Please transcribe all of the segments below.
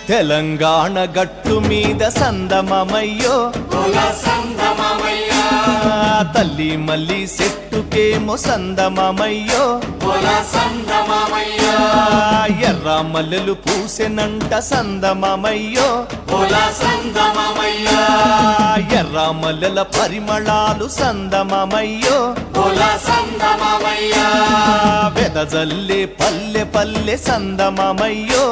తెలంగాణ గట్టు మీద సందమమయ్యో తల్లి మల్లి చెట్టుకేమో సందమమయ్యో ఎర్ర మల్లెలు పూసెనంట సందమమయ్యో ఎర్ర మల్లెల పరిమళాలు సందమమయ్యో వెదజల్లే పల్లె పల్లె సందమమయ్యో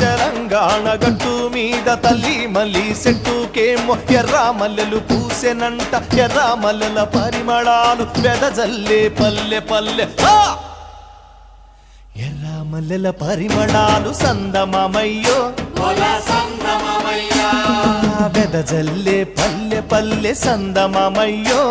తెలంగాణ గట్టు మీద తల్లి మల్లి చెట్టుకేమో ఎర్ర మల్లెలు పూసెనంట ఎర్ర మల్లెల పరిమళాలు వెదజల్లే పల్లె పల్లె ఎర్ర మల్లెల పరిమళాలు సందమమయ్యో వెదజల్లే పల్లె పల్లె సందమమయ్యో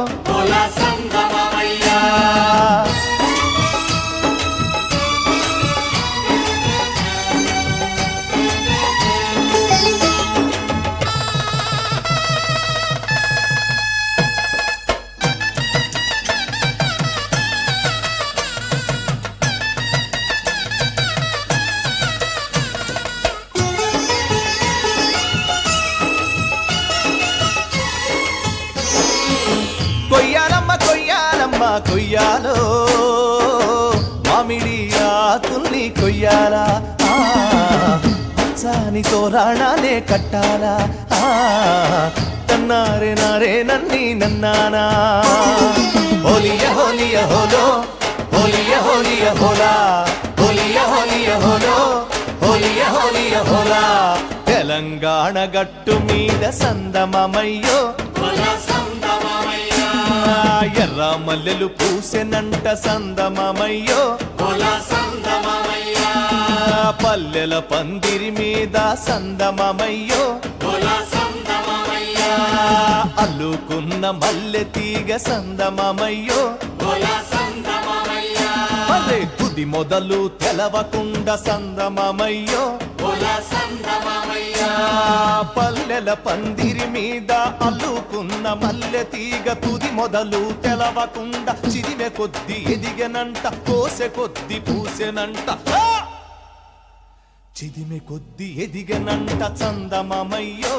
కొయ్యాలమ్మ కొయ్యాలమ్మ కొయ్యాలో మామిడి ఆకుల్ని కొయ్యాలా పచ్చాని తోరాణాలే కట్టాలా తన్నారే నారే నన్ని నన్నానా హోలియ హోలియ హోలో హోలియ హోలియ హోలా హోలియ హోలియ హోలో హోలియ హోలియ హోలా తెలంగాణ గట్టు మీద సందమమయ్యో ఎర్ర మల్లెలు పూసెనంట సందమమయ్యో పల్లెల పందిరి మీద సందమమయ్యో అల్లుకున్న మల్లె తీగ సందమమయ్యో మల్లె తుది మొదలు తెలవకుండ సందమమయ్యో పల్లెల పందిరి మీద అల్లుకున్న మల్లె తీగ తుది మొదలు తెలవకుండా చిదిమె కొద్ది ఎదిగనంట కోసె కొద్ది పూసెనంట చిదిమె కొద్ది ఎదిగనంట చందమమయ్యో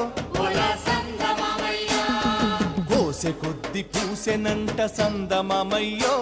కోసె కొద్ది పూసెనంట సందమమయ్యో